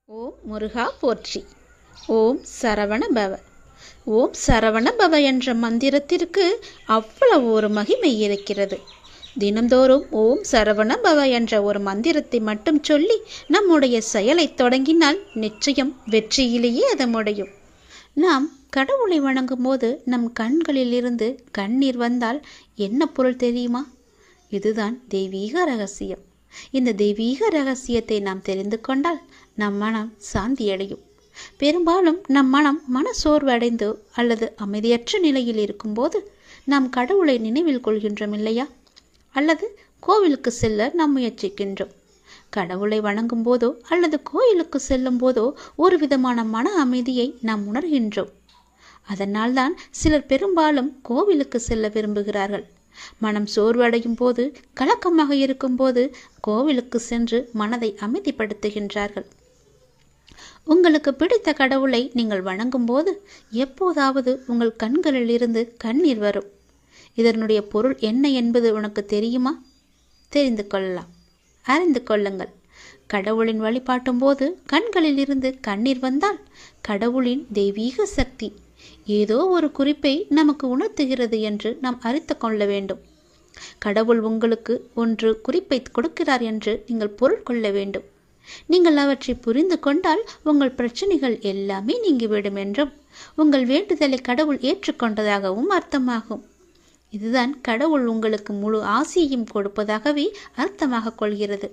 ஓம் முருகா போற்றி. ஓம் சரவண பவ. ஓம் சரவண பவ என்ற மந்திரத்திற்கு அவ்வளவு ஒரு மகிமை இருக்கிறது. தினந்தோறும் ஓம் சரவண பவ என்ற ஒரு மந்திரத்தை மட்டும் சொல்லி நம்முடைய செயலை தொடங்கினால் நிச்சயம் வெற்றியிலேயே அது முடியும். நாம் கடவுளை வணங்கும் போது நம் கண்களில் இருந்து கண்ணீர் வந்தால் என்ன பொருள் தெரியுமா? இதுதான் தெய்வீக ரகசியம். இந்த தெய்வீக ரகசியத்தை நாம் தெரிந்து கொண்டால் நம் மனம் சாந்தியடையும். பெரும்பாலும் நம் மன சோர்வடைந்து அல்லது அமைதியற்ற நிலையில் இருக்கும்போது நாம் கடவுளை நினைவில் கொள்கின்றோம் இல்லையா? அல்லது கோவிலுக்கு செல்ல நாம் முயற்சிக்கின்றோம். கடவுளை வணங்கும் போதோ அல்லது கோயிலுக்கு செல்லும் போதோ ஒரு விதமான மன அமைதியை நாம் உணர்கின்றோம். அதனால்தான் சிலர் பெரும்பாலும் கோவிலுக்கு செல்ல விரும்புகிறார்கள். மனம் சோர்வடையும் போது, கலக்கமாக இருக்கும்போது கோவிலுக்கு சென்று மனதை அமைதிப்படுத்துகின்றார்கள். உங்களுக்கு பிடித்த கடவுளை நீங்கள் வணங்கும் போது எப்போதாவது உங்கள் கண்களில் இருந்து கண்ணீர் வரும். இதனுடைய பொருள் என்ன என்பது உனக்கு தெரியுமா? தெரிந்து கொள்ளலாம், அறிந்து கொள்ளுங்கள். கடவுளின் வழிபாட்டும் போது கண்களில் இருந்து கண்ணீர் வந்தால் கடவுளின் தெய்வீக சக்தி ஏதோ ஒரு குறிப்பை நமக்கு உணர்த்துகிறது என்று நாம் அறிந்து கொள்ள வேண்டும். கடவுள் உங்களுக்கு ஒன்று குறிப்பை கொடுக்கிறார் என்று நீங்கள் பொருள் கொள்ள வேண்டும். நீங்கள் அவற்றை புரிந்து கொண்டால் உங்கள் பிரச்சனைகள் எல்லாமே நீங்கிவிடும் என்றும் உங்கள் வேண்டுதலை கடவுள் ஏற்றுக்கொண்டதாகவும் அர்த்தமாகும். இதுதான் கடவுள் உங்களுக்கு முழு ஆசியையும் கொடுப்பதாகவே அர்த்தமாக கொள்கிறது.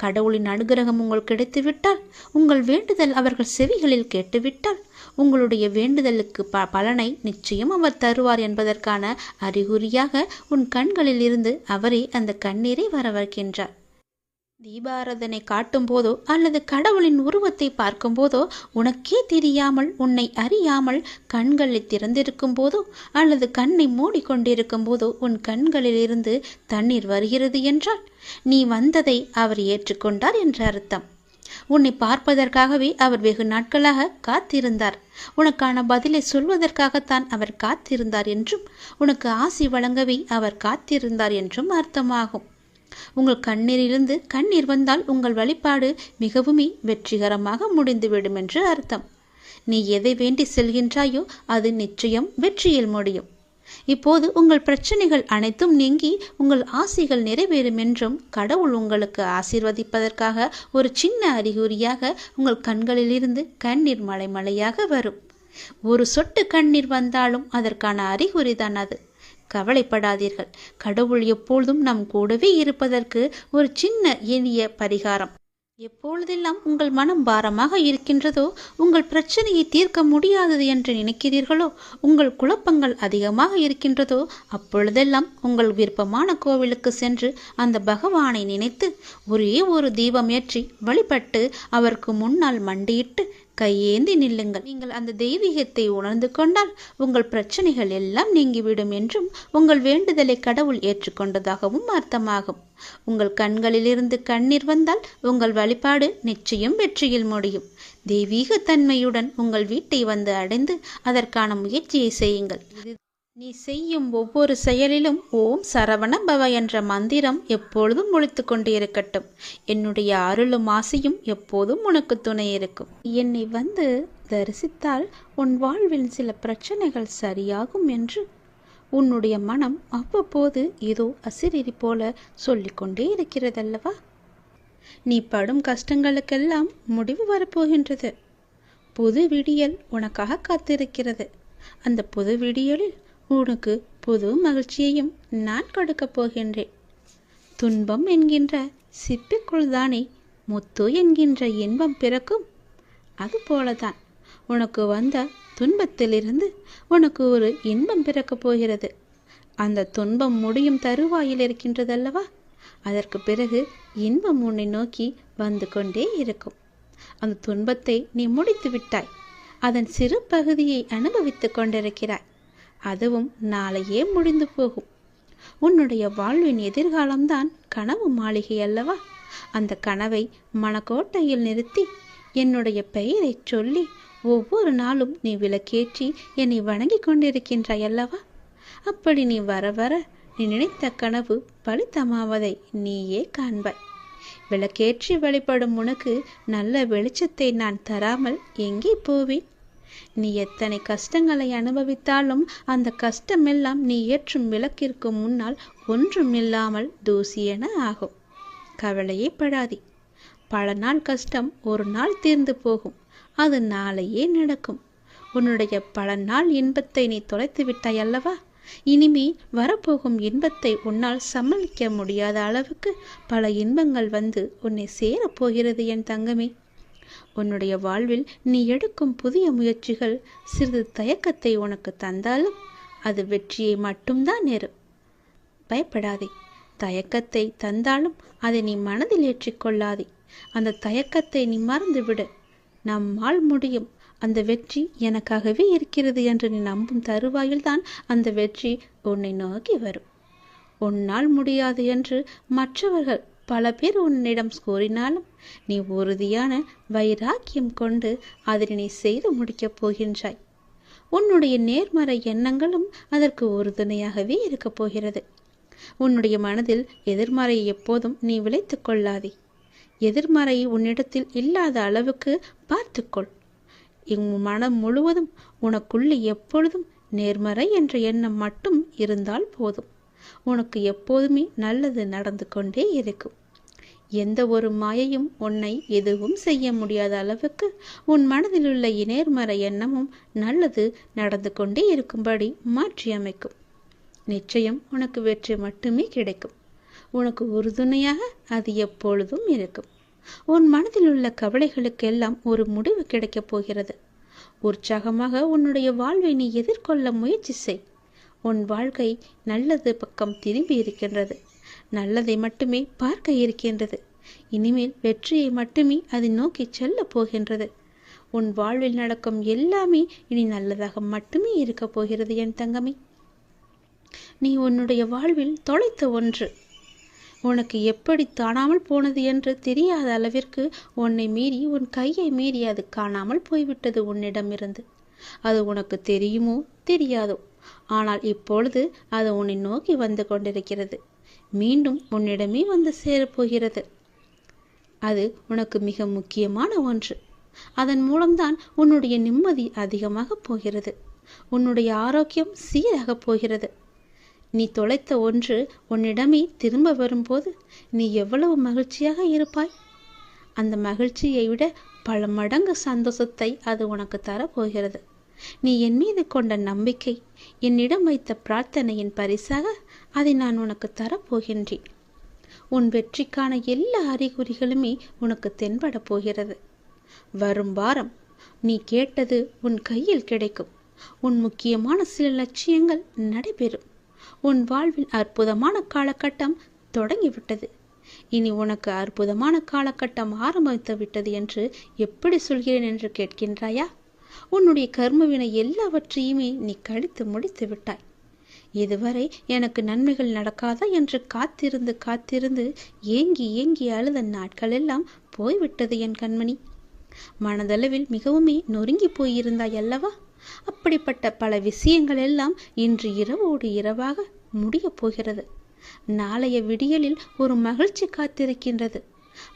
கடவுளின் அனுகிரகம் உங்களுக்கு கிடைத்துவிட்டால், உங்கள் வேண்டுதல் அவர்கள் செவிகளில் கேட்டுவிட்டால், உங்களுடைய வேண்டுதலுக்கு பலனை நிச்சயம் அவர் தருவார் என்பதற்கான அறிகுறியாக உன் கண்களில் இருந்து அவரே அந்த கண்ணீரை வர வைக்கின்றார். தீபாராதனை காட்டும் போதோ அல்லது கடவுளின் உருவத்தை பார்க்கும் போதோ உனக்கே தெரியாமல், உன்னை அறியாமல் கண்களில் திறந்திருக்கும் போதோ அல்லது கண்ணை மூடிக்கொண்டிருக்கும் போதோ உன் கண்களில் இருந்து தண்ணீர் வருகிறது என்றால் நீ வந்ததை அவர் ஏற்றுக்கொண்டார் என்ற அர்த்தம். உன்னை பார்ப்பதற்காகவே அவர் வெகு நாட்களாக காத்திருந்தார். உனக்கான பதிலை சொல்வதற்காகத்தான் அவர் காத்திருந்தார் என்றும், உனக்கு ஆசி வழங்கவே அவர் காத்திருந்தார் என்றும் அர்த்தமாகும். உங்கள் கண்ணீரிலிருந்து கண்ணீர் வந்தால் உங்கள் வழிபாடு மிகவும் வெற்றிகரமாக முடிந்துவிடும் என்று அர்த்தம். நீ எதை வேண்டி செல்கின்றாயோ அது நிச்சயம் வெற்றியில் முடியும். இப்போது உங்கள் பிரச்சனைகள் அனைத்தும் நீங்கி உங்கள் ஆசைகள் நிறைவேறும் என்றும் கடவுள் உங்களுக்கு ஆசீர்வதிப்பதற்காக ஒரு சின்ன அறிகுறியாக உங்கள் கண்களில் இருந்து கண்ணீர் மலை மலையாக வரும். ஒரு சொட்டு கண்ணீர் வந்தாலும் அதற்கான அறிகுறிதான் அது. கவலைப்படாதீர்கள். கடவுள் எப்பொழுதும் நம் கூடவே இருப்பதற்கு ஒரு சின்ன எளிய பரிகாரம். எப்பொழுதெல்லாம் உங்கள் மனம் பாரமாக இருக்கின்றதோ, உங்கள் பிரச்சனையை தீர்க்க முடியாதது என்று நினைக்கிறீர்களோ, உங்கள் குழப்பங்கள் அதிகமாக இருக்கின்றதோ, அப்பொழுதெல்லாம் உங்கள் விருப்பமான கோவிலுக்கு சென்று அந்த பகவானை நினைத்து ஒரே ஒரு தீபம் ஏற்றி வழிபட்டு அவருக்கு முன்னால் மண்டியிட்டு கையேந்தி நில்லுங்கள். நீங்கள் அந்த தெய்வீகத்தை உணர்ந்து கொண்டால் உங்கள் பிரச்சனைகள் எல்லாம் நீங்கிவிடும் என்றும் உங்கள் வேண்டுதலை கடவுள் ஏற்றுக்கொண்டதாகவும் அர்த்தமாகும். உங்கள் கண்களிலிருந்து கண்ணீர் வந்தால் உங்கள் வழிபாடு நிச்சயம் வெற்றியில் முடியும். தெய்வீக தன்மையுடன் உங்கள் வீட்டை வந்து அடைந்து அதற்கான முயற்சியை செய்யுங்கள். நீ செய்யும் ஒவ்வொரு செயலிலும் ஓம் சரவண பவ என்ற மந்திரம் எப்பொழுதும் ஒலித்து கொண்டே இருக்கட்டும். என்னுடைய அருளும் ஆசையும் எப்போதும் உனக்கு துணை இருக்கும். என்னை வந்து தரிசித்தால் உன் வாழ்வில் சில பிரச்சனைகள் சரியாகும் என்று உன்னுடைய மனம் அவ்வப்போது ஏதோ அசிரிரி போல சொல்லிக்கொண்டே இருக்கிறதல்லவா? நீ படும் கஷ்டங்களுக்கெல்லாம் முடிவு வரப்போகின்றது. புது விடியல் உனக்காக காத்திருக்கிறது. அந்த புது விடியலில் உனக்கு புது மகிழ்ச்சியையும் நான் கொடுக்கப் போகின்றேன். துன்பம் என்கின்ற சிப்பிக்குள் தானே முத்து என்கின்ற இன்பம் பிறக்கும். அதுபோலதான் உனக்கு வந்த துன்பத்திலிருந்து உனக்கு ஒரு இன்பம் பிறக்கப் போகிறது. அந்த துன்பம் முடியும் தருவாயில் இருக்கின்றதல்லவா? அதற்கு பிறகு இன்பம் உன்னை நோக்கி வந்து கொண்டே இருக்கும். அந்த துன்பத்தை நீ முடித்து விட்டாய். அதன் சிறு பகுதியை அனுபவித்துக் கொண்டிருக்கிறாய். அதுவும் நாளையே முடிந்து போகும். உன்னுடைய வாழ்வின் எதிர்காலம்தான் கனவு மாளிகை அல்லவா? அந்த கனவை மனக்கோட்டையில் நிறுத்தி என்னுடைய பெயரை சொல்லி ஒவ்வொரு நாளும் நீ விளக்கேற்றி என்னை வணங்கி கொண்டிருக்கின்றாய் அல்லவா? அப்படி நீ வர வர நீ நினைத்த கனவு பலித்தமாவதை நீயே காண்பாய். விளக்கேற்றி வழிபடும் உனக்கு நல்ல வெளிச்சத்தை நான் தராமல் எங்கே போவேன்? நீ எத்தனை கஷ்டங்களை அனுபவித்தாலும் அந்த கஷ்டமெல்லாம் நீ ஏற்றும் விளக்கிற்கு முன்னால் ஒன்றுமில்லாமல் தூசியென ஆகும். கவலையே படாதே. பல நாள் கஷ்டம் ஒரு நாள் தீர்ந்து போகும். அது நாளையே நடக்கும். உன்னுடைய பல நாள் இன்பத்தை நீ தொலைத்து விட்டாய் அல்லவா? இனிமே வரப்போகும் இன்பத்தை உன்னால் சமாளிக்க முடியாத அளவுக்கு பல இன்பங்கள் வந்து உன்னை சேரப்போகிறது என் தங்கமே. உன்னுடைய வாழ்வில் நீ எடுக்கும் புதிய முயற்சிகள் சிறிது தயக்கத்தை உனக்கு தந்தாலும் அது வெற்றியை மட்டும்தான் நேரும். பயப்படாதே. தயக்கத்தை தந்தாலும் அதை நீ மனதில் ஏற்றிக்கொள்ளாதே. அந்த தயக்கத்தை நீ மறந்துவிடு. நம்மால் முடியும், அந்த வெற்றி எனக்காகவே இருக்கிறது என்று நீ நம்பும் தருவாயில்தான் அந்த வெற்றி உன்னை நோக்கி வரும். உன்னால் முடியாது என்று மற்றவர்கள் பல பேர் உன்னிடம் கூறினாலும் நீ உறுதியான வைராக்கியம் கொண்டு அதனை நீ செய்து முடிக்கப் போகின்றாய். உன்னுடைய நேர்மறை எண்ணங்களும் அதற்கு உறுதுணையாகவே இருக்கப் போகிறது. உன்னுடைய மனதில் எதிர்மறையை எப்போதும் நீ விளைத்துக் கொள்ளாதே. எதிர்மறை உன்னிடத்தில் இல்லாத அளவுக்கு பார்த்துக்கொள். உன் மனம் முழுவதும் உனக்குள்ளே எப்பொழுதும் நேர்மறை என்ற எண்ணம் மட்டும் இருந்தால் போதும். உனக்கு எப்போதுமே நல்லது நடந்து கொண்டே இருக்கும். எந்த ஒரு மாயையும் உன்னை எதுவும் செய்ய முடியாத அளவுக்கு உன் மனதில் உள்ள நேர்மறை எண்ணமும் நல்லது நடந்து கொண்டே இருக்கும்படி மாற்றி அமைக்கும். நிச்சயம் உனக்கு வெற்றி மட்டுமே கிடைக்கும். உனக்கு உறுதுணையாக அது எப்பொழுதும் இருக்கும். உன் மனதில் உள்ள கவலைகளுக்கெல்லாம் ஒரு முடிவு கிடைக்கப் போகிறது. உற்சாகமாக உன்னுடைய வாழ்வை நீ எதிர்கொள்ள முயற்சி செய். உன் வாழ்க்கை நல்லது பக்கம் திரும்பி இருக்கின்றது. நல்லதை மட்டுமே பார்க்க இருக்கின்றது. இனிமேல் வெற்றியை மட்டுமே அதை நோக்கி செல்ல போகின்றது. உன் வாழ்வில் நடக்கும் எல்லாமே இனி நல்லதாக மட்டுமே இருக்க போகிறது என் தங்கமே. நீ உன்னுடைய வாழ்வில் தொலைத்த ஒன்று உனக்கு எப்படி காணாமல் போனது என்று தெரியாத அளவிற்கு உன்னை மீறி உன் கையை மீறி அது காணாமல் போய்விட்டது உன்னிடமிருந்து. அது உனக்கு தெரியுமோ தெரியாதோ, ஆனால் இப்பொழுது அது உன்னை நோக்கி வந்து கொண்டிருக்கிறது. மீண்டும் உன்னிடமே வந்து சேரப்போகிறது. அது உனக்கு மிக முக்கியமான ஒன்று. அதன் மூலம்தான் உன்னுடைய நிம்மதி அதிகமாக போகிறது. உன்னுடைய ஆரோக்கியம் சீராக போகிறது. நீ தொலைத்த ஒன்று உன்னிடமே திரும்ப வரும்போது நீ எவ்வளவு மகிழ்ச்சியாக இருப்பாய். அந்த மகிழ்ச்சியை விட பல மடங்கு சந்தோஷத்தை அது உனக்கு தரப்போகிறது. நீ என் மீது கொண்ட நம்பிக்கை, என்னிடம் வைத்த பிரார்த்தனையின் பரிசாக அதை நான் உனக்கு தரப்போகின்றேன். உன் வெற்றிக்கான எல்லா அறிகுறிகளுமே உனக்கு தென்பட போகிறது. வரும் வாரம் நீ கேட்டது உன் கையில் கிடைக்கும். உன் முக்கியமான சில லட்சியங்கள் நடைபெறும். உன் வாழ்வில் அற்புதமான காலகட்டம் தொடங்கிவிட்டது. இனி உனக்கு அற்புதமான காலகட்டம் ஆரம்பித்து விட்டது என்று எப்படி சொல்கிறேன் என்று கேட்கின்றாயா? உன்னுடைய கர்மவினை எல்லாவற்றையுமே நீ கழித்து முடித்து விட்டாய். இதுவரை எனக்கு நன்மைகள் நடக்காதா என்று காத்திருந்து காத்திருந்து ஏங்கி ஏங்கி அழுத நாட்கள் எல்லாம் போய்விட்டது என் கண்மணி. மனதளவில் மிகவுமே நொறுங்கி போயிருந்தாய் அல்லவா? அப்படிப்பட்ட பல விஷயங்கள் எல்லாம் இன்று இரவோடு இரவாக முடிய போகிறது. நாளைய விடியலில் ஒரு மகிழ்ச்சி காத்திருக்கின்றது.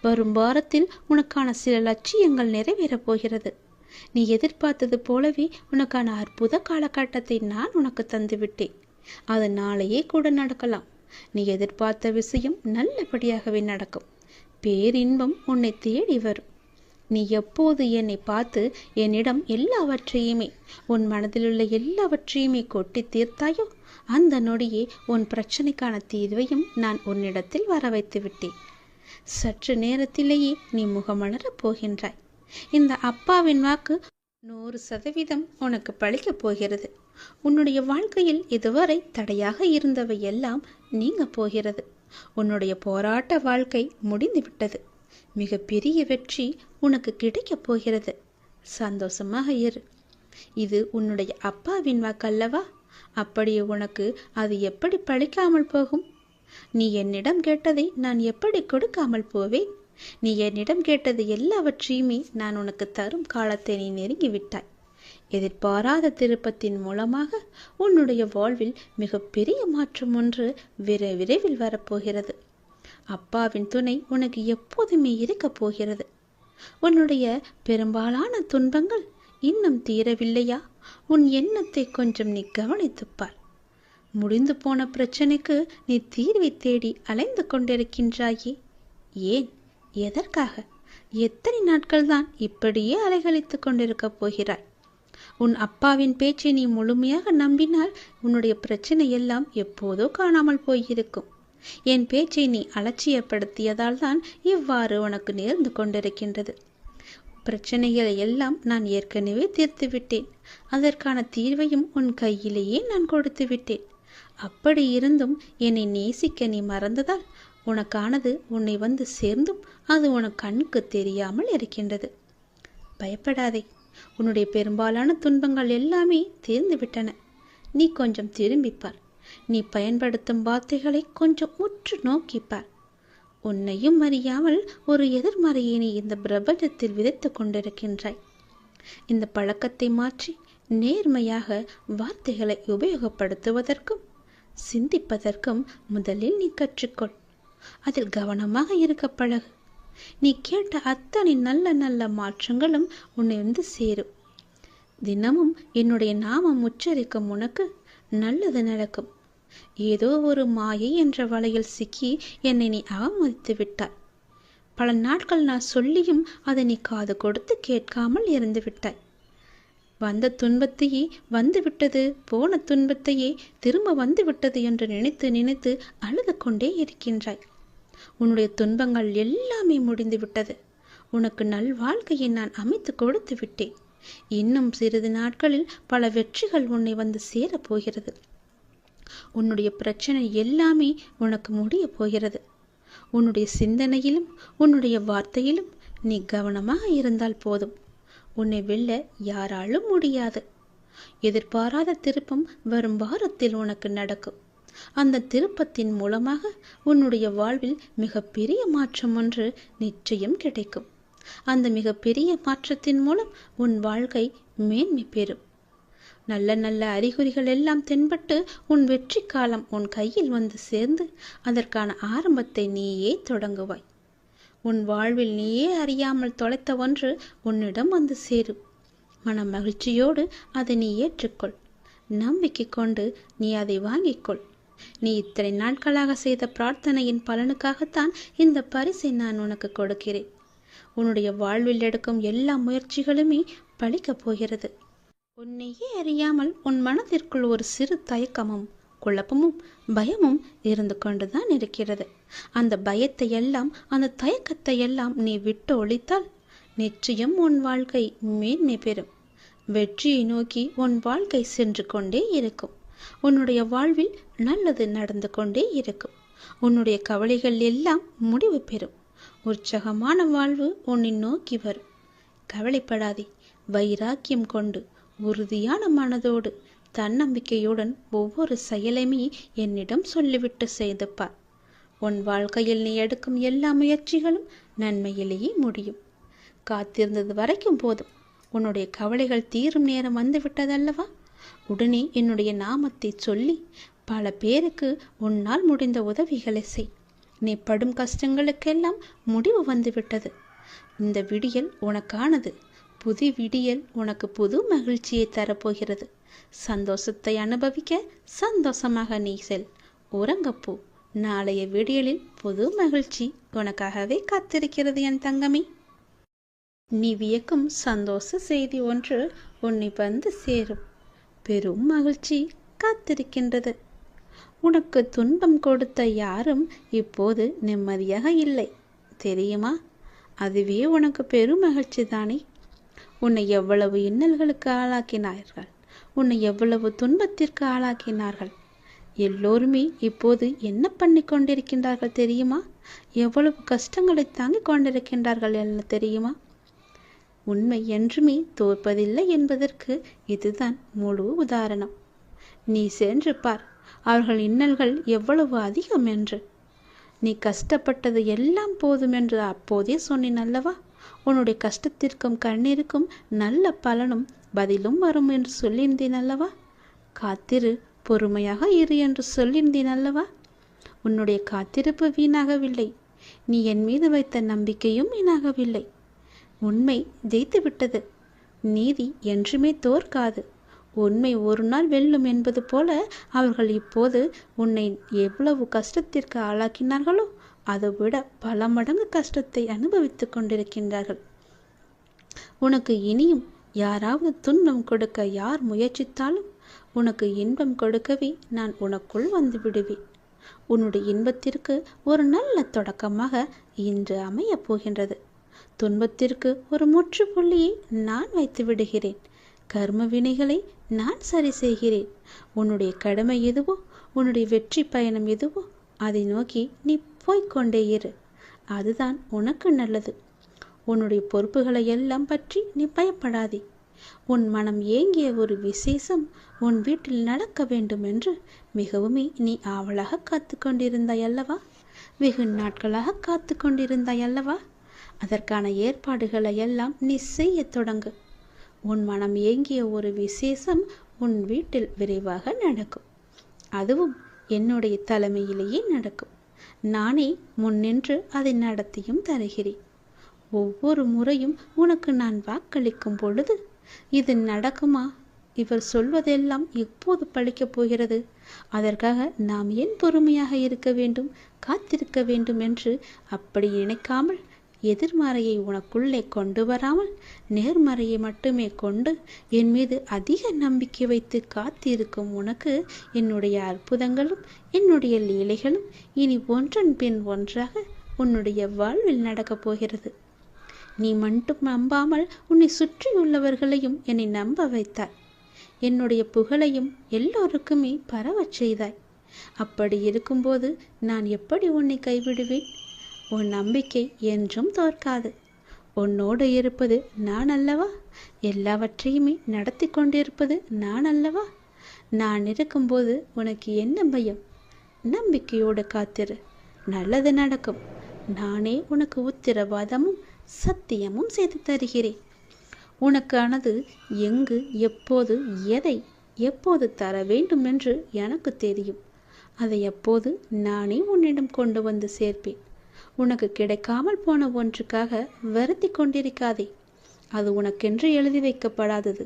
வரும் வாரத்தில் உனக்கான சில லட்சியங்கள் நிறைவேறப் போகிறது. நீ எதிர்பார்த்தது போலவே உனக்கான அற்புத காலகட்டத்தை நான் உனக்கு தந்துவிட்டேன். அது நாளையே கூட நடக்கலாம். நீ எதிர்பார்த்த விஷயம் நல்லபடியாகவே நடக்கும். பேரின்பம் உன்னை தேடி வரும். நீ எப்போது என்னை பார்த்து என்னிடம் எல்லாவற்றையுமே, உன் மனதிலுள்ள எல்லாவற்றையுமே கொட்டி தீர்த்தாயோ அந்த நொடியே உன் பிரச்சனைக்கான தீர்வையும் நான் உன்னிடத்தில் வர வைத்து விட்டேன். சற்று நேரத்திலேயே நீ முகமலரப் போகின்றாய். இந்த அப்பாவின் வாக்கு 100% உனக்கு பழிக்கப் போகிறது. உன்னுடைய வாழ்க்கையில் இதுவரை தடையாக இருந்தவை எல்லாம் நீங்க போகிறது. உன்னுடைய போராட்ட வாழ்க்கை முடிந்துவிட்டது. மிக பெரிய வெற்றி உனக்கு கிடைக்கப் போகிறது. சந்தோஷமாக இரு. இது உன்னுடைய அப்பாவின் வாக்கல்லவா? அப்படியே உனக்கு அது எப்படி பழிக்காமல் போகும்? நீ என்னிடம் கேட்டதை நான் எப்படி கொடுக்காமல் போவேன்? நீ என்னிடம் கேட்டது எல்லாவற்றையுமே நான் உனக்கு தரும் காலத்தை நீ நெருங்கிவிட்டாய். எதிர்பாராத திருப்பத்தின் மூலமாக உன்னுடைய வாழ்வில் மிக பெரிய மாற்றம் ஒன்று விரைவில் வரப்போகிறது. அப்பாவின் துணை உனக்கு எப்போதுமே இருக்கப் போகிறது. உன்னுடைய பெரும்பாலான துன்பங்கள் இன்னும் தீரவில்லையா? உன் எண்ணத்தை கொஞ்சம் நீ கவனித்துப்பார். முடிந்து போன பிரச்சனைக்கு நீ தீர்வை தேடி அலைந்து கொண்டிருக்கின்றாயே. ஏன்? எதற்காக? எத்தனை நாட்கள் தான் இப்படியே அலைகழித்து கொண்டிருக்கப் போகிறாய்? உன் அப்பாவின் பேச்சை நீ முழுமையாக நம்பினால் உன்னுடைய பிரச்சனை எல்லாம் எப்போதோ காணாமல் போயிருக்கும். என் பேச்சை நீ அலட்சியப்படுத்தியதால் தான் இவ்வாறு உனக்கு நேர்ந்து கொண்டிருக்கின்றது. பிரச்சனைகளை எல்லாம் நான் ஏற்கனவே தீர்த்து விட்டேன். அதற்கான தீர்வையும் உன் கையிலேயே நான் கொடுத்து விட்டேன். அப்படி இருந்தும் என்னை நேசிக்க நீ மறந்ததால் உனக்கானது உன்னை வந்து சேர்ந்தும் அது உனக்கு கண்ணுக்கு தெரியாமல் இருக்கின்றது. பயப்படாதே. உன்னுடைய பெரும்பாலான துன்பங்கள் எல்லாமே தீர்ந்து விட்டன. நீ கொஞ்சம் திரும்பிப்பார். நீ பயன்படுத்தும் வார்த்தைகளை கொஞ்சம் உற்று நோக்கிப்பார். உன்னையும் அறியாமல் ஒரு எதிர்மறையை நீ இந்த பிரபஞ்சத்தில் விதைத்து கொண்டிருக்கின்றாய். இந்த பழக்கத்தை மாற்றி நேர்மையாக வார்த்தைகளை உபயோகப்படுத்துவதற்கும் சிந்திப்பதற்கும் முதலில் நீ கற்றுக்கொள். அதில் கவனமாக இருக்க பழகு. நீ கேட்ட அத்தனை நல்ல நல்ல மாற்றங்களும் உன்னை வந்து சேரும். தினமும் என்னுடைய நாமம் உச்சரிக்கும் உனக்கு நல்லது நடக்கும். ஏதோ ஒரு மாயை என்ற வலையில் சிக்கி என்னை நீ அவமதித்து விட்டாய். பல நாட்கள் நான் சொல்லியும் அதை நீ காது கொடுத்து கேட்காமல் இருந்து விட்டாய். வந்த துன்பத்தையே வந்துவிட்டது, போன துன்பத்தையே திரும்ப வந்துவிட்டது என்று நினைத்து நினைத்து அழுது கொண்டே இருக்கின்றாய். உன்னுடைய துன்பங்கள் எல்லாமே முடிந்து விட்டது. உனக்கு நல் வாழ்க்கையை நான் அமைத்து கொடுத்து விட்டேன். இன்னும் சிறிது நாட்களில் பல வெற்றிகள் உன்னை வந்து சேரப்போகிறது. உன்னுடைய பிரச்சனை எல்லாமே உனக்கு முடிய போகிறது. உன்னுடைய சிந்தனையிலும் உன்னுடைய வார்த்தையிலும் நீ கவனமாக இருந்தால் போதும். உன்னை வெல்ல யாராலும் முடியாது. எதிர்பாராத திருப்பம் வரும் வாரத்தில் உனக்கு நடக்கும். அந்த திருப்பத்தின் மூலமாக உன்னுடைய வாழ்வில் மிகப்பெரிய மாற்றம் ஒன்று நிச்சயம் கிடைக்கும். அந்த மிகப்பெரிய மாற்றத்தின் மூலம் உன் வாழ்க்கை மேன்மை பெறும். நல்ல நல்ல அறிகுறிகள் எல்லாம் தென்பட்டு உன் வெற்றி காலம் உன் கையில் வந்து சேர்ந்து அதற்கான ஆரம்பத்தை நீயே தொடங்குவாய். உன் வாழ்வில் நீயே அறியாமல் தொலைத்த ஒன்று உன்னிடம் வந்து சேரும். மன மகிழ்ச்சியோடு அதை நீ ஏற்றுக்கொள். நம்பிக்கை கொண்டு நீ அதை வாங்கிக்கொள். நீ இத்தனை நாட்களாக செய்த பிரார்த்தனையின் பலனுக்காகத்தான் இந்த பரிசை நான் உனக்கு கொடுக்கிறேன். உன்னுடைய வாழ்வில் எடுக்கும் எல்லா முயற்சிகளுமே பலிக்கப் போகிறது. உன்னையே அறியாமல் உன் மனதிற்குள் ஒரு சிறு தயக்கமும் குழப்பமும் பயமும் இருந்து கொண்டுதான் இருக்கிறது. அந்த பயத்தை எல்லாம் அந்த தயக்கத்தை எல்லாம் நீ விட்டு ஒழித்தால் நிச்சயம் உன் வாழ்க்கை மேன்மை பெறும். வெற்றியை நோக்கி உன் வாழ்க்கை சென்று கொண்டே இருக்கும். உன்னுடைய வாழ்வில் நல்லது நடந்து கொண்டே இருக்கும். உன்னுடைய கவலைகள் எல்லாம் முடிவு பெறும். உற்சாகமான வாழ்வு உன்னை நோக்கி வரும். கவலைப்படாதே. வைராக்கியம் கொண்டு உறுதியான மனதோடு தன்னம்பிக்கையுடன் ஒவ்வொரு செயலையுமே என்னிடம் சொல்லிவிட்டு செய்து பார். உன் வாழ்க்கையில் நீ எடுக்கும் எல்லா முயற்சிகளும் நன்மையிலேயே முடியும். காத்திருந்தது வரைக்கும் போதும். உன்னுடைய கவலைகள் தீரும் நேரம் வந்துவிட்டதல்லவா? உடனே என்னுடைய நாமத்தை சொல்லி பல பேருக்கு உன்னால் முடிந்த உதவிகளை செய். நீ படும் கஷ்டங்களுக்கெல்லாம் முடிவு வந்துவிட்டது. இந்த விடியல் உனக்கானது. புது விடியல் உனக்கு புது மகிழ்ச்சியை தரப்போகிறது. சந்தோஷத்தை அனுபவிக்க சந்தோஷமாக நீ செல். உறங்கப்போ. நாளைய விடியலில் புது மகிழ்ச்சி உனக்காகவே காத்திருக்கிறது என் தங்கமே. நீ வியக்கும் சந்தோஷ செய்தி ஒன்று உன்னை வந்து சேரும். பெரும் மகிழ்ச்சி காத்திருக்கின்றது. உனக்கு துன்பம் கொடுத்த யாரும் இப்போது நிம்மதியாக இல்லை தெரியுமா? அதுவே உனக்கு பெரும் மகிழ்ச்சி தானே. உன்னை எவ்வளவு இன்னல்களுக்கு ஆளாக்கினார்கள், உன்னை எவ்வளவு துன்பத்திற்கு ஆளாக்கினார்கள். எல்லோருமே இப்போது என்ன பண்ணி கொண்டிருக்கின்றார்கள் தெரியுமா? எவ்வளவு கஷ்டங்களை தாங்கிக் கொண்டிருக்கின்றார்கள் என்ன தெரியுமா? உண்மை என்றுமே தோற்பதில்லை என்பதற்கு இதுதான் முழு உதாரணம். நீ சென்று பார் அவர்கள் இன்னல்கள் எவ்வளவு அதிகம் என்று. நீ கஷ்டப்பட்டது எல்லாம் போதும் என்று அப்போதே சொன்னேன் அல்லவா? உன்னுடைய கஷ்டத்திற்கும் கண்ணீருக்கும் நல்ல பலனும் பதிலும் வரும் என்று சொல்லியிருந்தேன் அல்லவா? காத்திரு, பொறுமையாக இரு என்று சொல்லியிருந்தேன் அல்லவா? உன்னுடைய காத்திருப்பு வீணாகவில்லை. நீ என் மீது வைத்த நம்பிக்கையும் வீணாகவில்லை. உண்மை ஜெயித்துவிட்டது. நீதி என்றுமே தோற்காது. உண்மை ஒரு நாள் வெல்லும் என்பது போல அவர்கள் இப்போது உன்னை எவ்வளவு கஷ்டத்திற்கு ஆளாக்கினார்களோ அதைவிட பல மடங்கு கஷ்டத்தை அனுபவித்துக் கொண்டிருக்கின்றார்கள். உனக்கு இனியும் யாராவது துன்பம் கொடுக்க யார் முயற்சித்தாலும் உனக்கு இன்பம் கொடுக்கவே நான் உனக்குள் வந்து விடுவேன். உன்னுடைய இன்பத்திற்கு ஒரு நல்ல தொடக்கமாக இன்று அமையப் போகின்றது. துன்பத்திற்கு ஒரு முற்றுப்புள்ளியை நான் வைத்து விடுகிறேன். கர்ம வினைகளை நான் சரி செய்கிறேன். உன்னுடைய கடமை எதுவோ, உன்னுடைய வெற்றி பயணம் எதுவோ அதை நோக்கி நீ போய்கொண்டே இரு. அதுதான் உனக்கு நல்லது. உன்னுடைய பொறுப்புகளை எல்லாம் பற்றி நீ பயப்படாதே. உன் மனம் ஏங்கிய ஒரு விசேஷம் உன் வீட்டில் நடக்க வேண்டும் என்று மிகவுமே நீ ஆவலாக காத்து கொண்டிருந்தாய் அல்லவா? வெகு நாட்களாக காத்து கொண்டிருந்தாய் அல்லவா? அதற்கான ஏற்பாடுகளை எல்லாம் நீ செய்ய தொடங்கு. உன் மனம் ஏங்கிய ஒரு விசேஷம் உன் வீட்டில் விரைவாக நடக்கும். அதுவும் என்னுடைய தலைமையிலேயே நடக்கும். நானே முன்னின்று அதை நடத்தியும் தருகிறேன். ஒவ்வொரு முறையும் உனக்கு நான் வாக்களிக்கும் பொழுது இது நடக்குமா, இவர் சொல்வதெல்லாம் எப்போது பழிக்கப் போகிறது, அதற்காக நாம் ஏன் பொறுமையாக இருக்க வேண்டும், காத்திருக்க வேண்டும் என்று அப்படி நினைக்காமல் எதிர்மறையை உனக்குள்ளே கொண்டு வராமல் நேர்மறையை மட்டுமே கொண்டு என் மீது அதிக நம்பிக்கை வைத்து காத்திருக்கும் உனக்கு என்னுடைய அற்புதங்களும் என்னுடைய லீலைகளும் இனி ஒன்றன் பின் ஒன்றாக உன்னுடைய வாழ்வில் நடக்கப் போகிறது. நீ மட்டும் நம்பாமல் உன்னை சுற்றியுள்ளவர்களையும் என்னை நம்ப வைத்தாய். என்னுடைய புகழையும் எல்லோருக்குமே பரவச் செய்தாய். அப்படி இருக்கும்போது நான் எப்படி உன்னை கைவிடுவேன்? உன் நம்பிக்கை என்றும் தோற்காது. உன்னோடு இருப்பது நான் அல்லவா? எல்லாவற்றையுமே நடத்தி கொண்டிருப்பது நான் அல்லவா? நான் இருக்கும்போது உனக்கு என்ன பயம்? நம்பிக்கையோடு காத்திரு, நல்லது நடக்கும். நானே உனக்கு உத்திரவாதமும் சத்தியமும் செய்து தருகிறேன். உனக்கானது எங்கு, எப்போது, எதை எப்போது தர வேண்டும் என்று எனக்கு தெரியும். அதை எப்போது நானே உன்னிடம் கொண்டு வந்து சேர்ப்பேன். உனக்கு கிடைக்காமல் போன ஒன்றுக்காக வருத்தி கொண்டிருக்காதே. அது உனக்கென்று எழுதி வைக்கப்படாதது.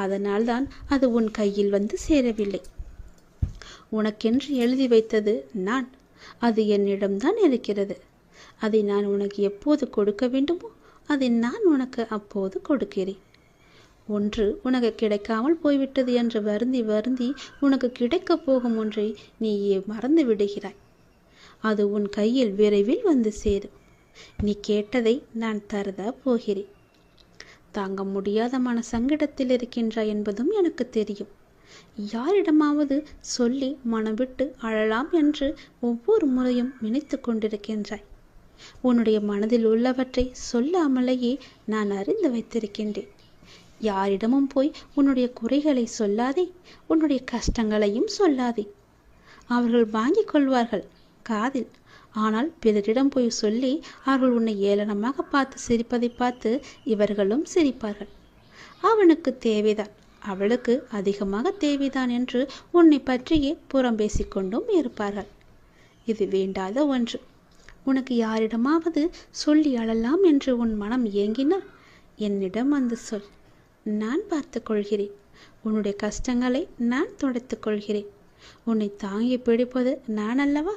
அதனால்தான் அது உன் கையில் வந்து சேரவில்லை. உனக்கென்று எழுதி வைத்தது நான். அது என்னிடம்தான் இருக்கிறது. அதை நான் உனக்கு எப்போது கொடுக்க வேண்டுமோ அதை நான் உனக்கு அப்போது கொடுக்கிறேன். ஒன்று உனக்கு கிடைக்காமல் போய்விட்டது என்று வருந்தி வருந்தி உனக்கு கிடைக்கப் போகும் ஒன்றை நீ மறந்து விடுகிறாய். அது உன் கையில் விரைவில் வந்து சேரும். நீ கேட்டதை நான் தரதா போகிறேன். தாங்க முடியாத மன சங்கடத்தில் இருக்கின்றாய் என்பதும் எனக்கு தெரியும். யாரிடமாவது சொல்லி மனம் விட்டு அழலாம் என்று ஒவ்வொரு முறையும் நினைத்து கொண்டிருக்கின்றாய். உன்னுடைய மனதில் உள்ளவற்றை சொல்லாமலேயே நான் அறிந்து வைத்திருக்கின்றேன். யாரிடமும் போய் உன்னுடைய குறைகளை சொல்லாதே, உன்னுடைய கஷ்டங்களையும் சொல்லாதே. அவர்கள் வாங்கிக் கொள்வார்கள் காதில். ஆனால் பிறரிடம் போய் சொல்லி அவர்கள் உன்னை ஏளனமாக பார்த்து சிரிப்பதை பார்த்து இவர்களும் சிரிப்பார்கள். அவனுக்கு தேவைதான், அவளுக்கு அதிகமாக தேவைதான் என்று உன்னை பற்றியே புறம் பேசிக்கொண்டும் இருப்பார்கள். இது வேண்டாத ஒன்று. உனக்கு யாரிடமாவது சொல்லி அழலாம் என்று உன் மனம் ஏங்கினால் என்னிடம் வந்து சொல். நான் பார்த்து கொள்கிறேன். உன்னுடைய கஷ்டங்களை நான் துடைத்துக் கொள்கிறேன். உன்னை தாங்கி பிடிப்பது நான் அல்லவா?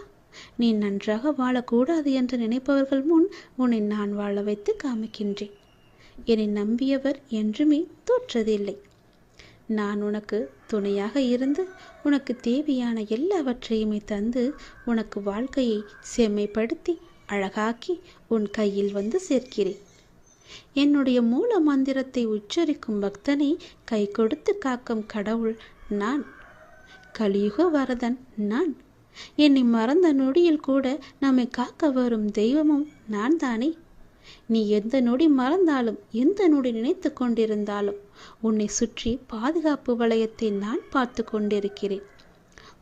நீ நன்றாக வாழக்கூடாது என்று நினைப்பவர்கள் முன் உன்னை நான் வாழ வைத்து காமிக்கின்றேன். என்னை நம்பியவர் என்றுமே தோற்றதில்லை. நான் உனக்கு துணையாக இருந்து உனக்கு தேவையான எல்லாவற்றையுமே தந்து உனக்கு வாழ்க்கையை செம்மைப்படுத்தி அழகாக்கி உன் கையில் வந்து சேர்க்கிறேன். என்னுடைய மூல மந்திரத்தை உச்சரிக்கும் பக்தனை கை கொடுத்து காக்கும் கடவுள் நான். கலியுக வரதன் நான். என்னை மறந்த நொடியில் கூட நம்மை காக்க வரும் தெய்வமும் நான் தானே. நீ எந்த நொடி மறந்தாலும், எந்த நொடி நினைத்து கொண்டிருந்தாலும் உன்னை சுற்றி பாதுகாப்பு வளையத்தை நான் பார்த்து கொண்டிருக்கிறேன்.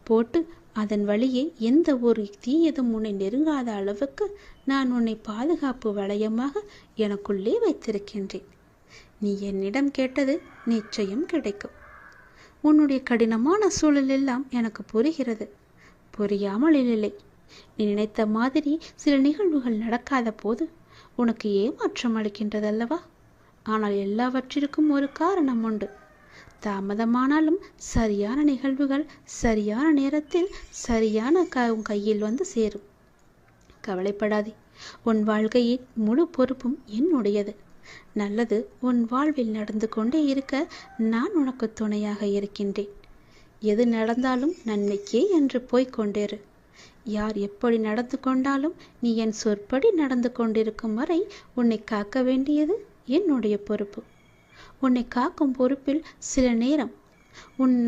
போட்டு அதன் வழியே எந்த ஒரு தீயதும் உன்னை நெருங்காத அளவுக்கு நான் உன்னை பாதுகாப்பு வளையமாக எனக்குள்ளே வைத்திருக்கின்றேன். நீ என்னிடம் கேட்டது நிச்சயம் கிடைக்கும். உன்னுடைய கடினமான சூழல் எல்லாம் எனக்கு புரிகிறது. புரியாமல் இல்லை. நீ நினைத்த மாதிரி சில நிகழ்வுகள் நடக்காத போது உனக்கு ஏமாற்றம் அளிக்கின்றதல்லவா? ஆனால் எல்லாவற்றிற்கும் ஒரு காரணம் உண்டு. தாமதமானாலும் சரியான நிகழ்வுகள் சரியான நேரத்தில் சரியான கையில் வந்து சேரும். கவலைப்படாதே. உன் வாழ்க்கையின் முழு பொறுப்பும் என்னுடையது. நல்லது உன் வாழ்வில் நடந்து கொண்டே இருக்க நான் உனக்கு துணையாக இருக்கின்றேன். எது நடந்தாலும் நன்மைக்கே என்று போய்கொண்டேரு. யார் எப்படி நடந்து கொண்டாலும் நீ என் சொற்படி நடந்து கொண்டிருக்கும் வரை உன்னை காக்க வேண்டியது என்னுடைய பொறுப்பு. உன்னை காக்கும் பொறுப்பில் சில நேரம்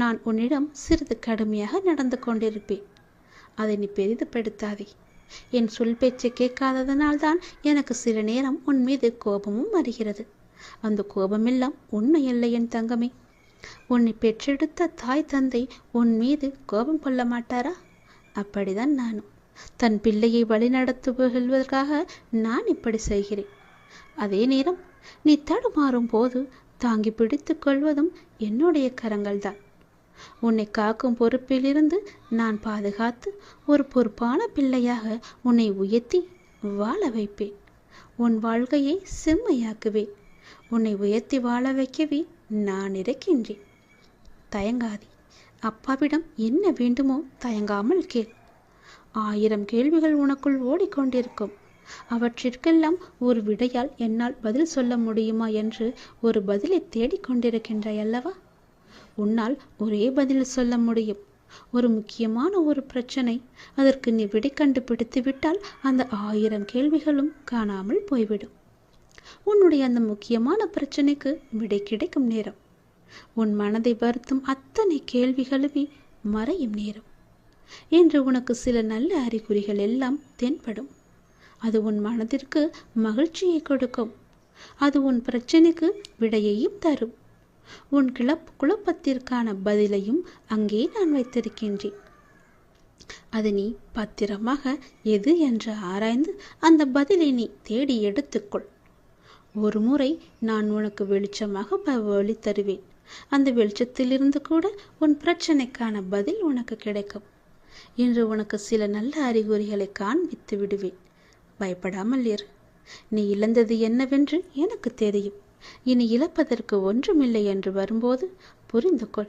நான் உன்னிடம் சிறிது கடுமையாக நடந்து கொண்டிருப்பேன். அதை நீ பெரிதுபடுத்தாதே. என் சொல் பேச்சை கேட்காததனால்தான் எனக்கு சில நேரம் உன் மீது கோபமும் வருகிறது. அந்த கோபமெல்லாம் உண்மை இல்லை என் தங்கமே. உன்னை பெற்றெடுத்த தாய் தந்தை உன் மீது கோபம் கொள்ள மாட்டாரா? அப்படிதான் நானும். தன் பிள்ளையை வழிநடத்துவதற்காக நான் இப்படி செய்கிறேன். அதே நேரம் நீ தடுமாறும் போது தாங்கி பிடித்து கொள்வதும் என்னுடைய கரங்கள்தான். உன்னை காக்கும் பொறுப்பிலிருந்து நான் பாதுகாத்து ஒரு பொறுப்பான பிள்ளையாக உன்னை உயர்த்தி வாழ வைப்பேன். உன் வாழ்க்கையை செம்மையாக்குவேன். உன்னை உயர்த்தி வாழ வைக்கவே நான் இருக்கின்றேன். தயங்காதே. அப்பாவிடம் என்ன வேண்டுமோ தயங்காமல் கேள். 1000 கேள்விகள் உனக்குள் ஓடிக்கொண்டிருக்கும். அவற்றிற்கெல்லாம் ஒரு விடையால் என்னால் பதில் சொல்ல முடியுமா என்று ஒரு பதிலை தேடிக்கொண்டிருக்கின்றாய் அல்லவா? உன்னால் ஒரே பதில் சொல்ல முடியும். ஒரு முக்கியமான ஒரு பிரச்சனை, அதற்கு நீ விடை கண்டுபிடித்து விட்டால் அந்த 1000 கேள்விகளும் காணாமல் போய்விடும். உன்னுடைய அந்த முக்கியமான பிரச்சனைக்கு விடை கிடைக்கும் நேரம், உன் மனதை வருத்தும் அத்தனை கேள்விகளுமே மறையும் நேரம் என்று உனக்கு சில நல்ல அறிகுறிகள் எல்லாம் தென்படும். அது உன் மனதிற்கு மகிழ்ச்சியை கொடுக்கும். அது உன் பிரச்சனைக்கு விடையையும் தரும். உன் குழப்பத்திற்கான பதிலையும் அங்கே நான் வைத்திருக்கின்றேன். அது நீ பத்திரமாக எது என்று ஆராய்ந்து அந்த பதிலை நீ தேடி எடுத்துக்கொள். ஒரு முறை நான் உனக்கு வெளிச்சமாக வழி தருவேன். அந்த வெளிச்சத்திலிருந்து கூட உன் பிரச்சனைக்கான பதில் உனக்கு கிடைக்கும். இன்று உனக்கு சில நல்ல அறிகுறிகளை காண்பித்து விடுவேன். பயப்படாமல் இரு. நீ இழந்தது என்னவென்று எனக்கு தெரியும். இனி இழப்பதற்கு ஒன்றுமில்லை என்று வரும்போது புரிந்து கொள்.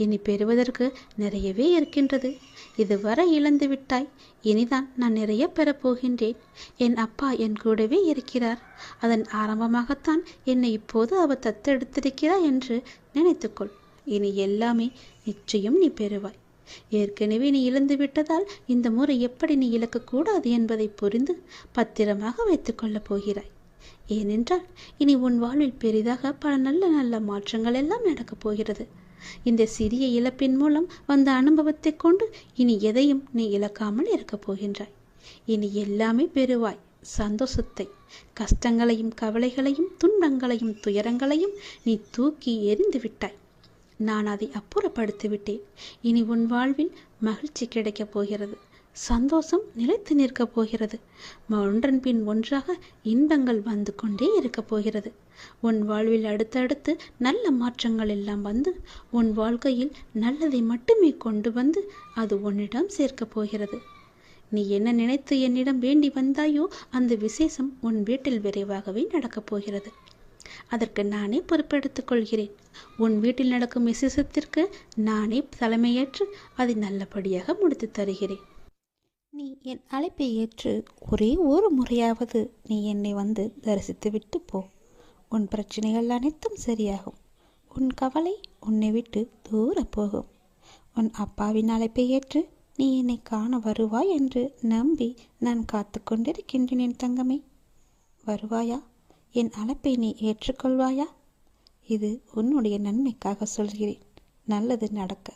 இனி பெறுவதற்கு நிறையவே இருக்கின்றது. இதுவரை இழந்து விட்டாய். இனிதான் நான் நிறைய பெறப்போகின்றேன். என் அப்பா என் கூடவே இருக்கிறார். அதன் ஆரம்பமாகத்தான் என்னை இப்போது அவர் தத்தெடுத்திருக்கிறார் என்று நினைத்துக்கொள். இனி எல்லாமே நிச்சயம் நீ பெறுவாய். ஏற்கனவே நீ இழந்து விட்டதால் இந்த முறை எப்படி நீ இழக்கக்கூடாது என்பதை புரிந்து பத்திரமாக வைத்துக் கொள்ளப் போகிறாய். ஏனென்றால் இனி உன் வாழ்வில் பெரிதாக பல நல்ல நல்ல மாற்றங்கள் எல்லாம் நடக்கப் போகிறது. இந்த சிறிய இழப்பின் மூலம் வந்த அனுபவத்தை கொண்டு இனி எதையும் நீ இழக்காமல் இருக்கப் போகின்றாய். இனி எல்லாமே பெறுவாய். சந்தோஷத்தை, கஷ்டங்களையும் கவலைகளையும் துன்பங்களையும் துயரங்களையும் நீ தூக்கி எறிந்து விட்டாய். நான் அதை அப்புறப்படுத்தி விட்டேன். இனி உன் வாழ்வில் மகிழ்ச்சி கிடைக்கப் போகிறது. சந்தோஷம் நிலைத்து நிற்கப் போகிறது. ஒன்றன் பின் ஒன்றாக இன்பங்கள் வந்து கொண்டே இருக்கப் போகிறது. உன் வாழ்வில் அடுத்தடுத்து நல்ல மாற்றங்கள் எல்லாம் வந்து உன் வாழ்க்கையில் நல்லதை மட்டுமே கொண்டு வந்து அது உன்னிடம் சேர்க்கப் போகிறது. நீ என்ன நினைத்து என்னிடம் வேண்டி வந்தாயோ அந்த விசேஷம் உன் வீட்டில் விரைவாகவே நடக்கப் போகிறது. அதற்கு நானே பொறுப்பெடுத்துக் கொள்கிறேன். உன் வீட்டில் நடக்கும் விசேஷத்திற்கு நானே தலைமையேற்று அதை நல்லபடியாக முடித்து தருகிறேன். நீ என் அழைப்பை ஏற்று ஒரே ஒரு முறையாவது நீ என்னை வந்து தரிசித்து விட்டு போ. உன் பிரச்சனைகள் அனைத்தும் சரியாகும். உன் கவலை உன்னை விட்டு தூர போகும். உன் அப்பாவின் அழைப்பை ஏற்று நீ என்னை காண வருவாய் என்று நம்பி நான் காத்து கொண்டிருக்கின்றேன் என் தங்கமே. வருவாயா? என் அழைப்பை நீ ஏற்றுக்கொள்வாயா? இது உன்னுடைய நன்மைக்காக சொல்கிறேன். நல்லது நடக்க.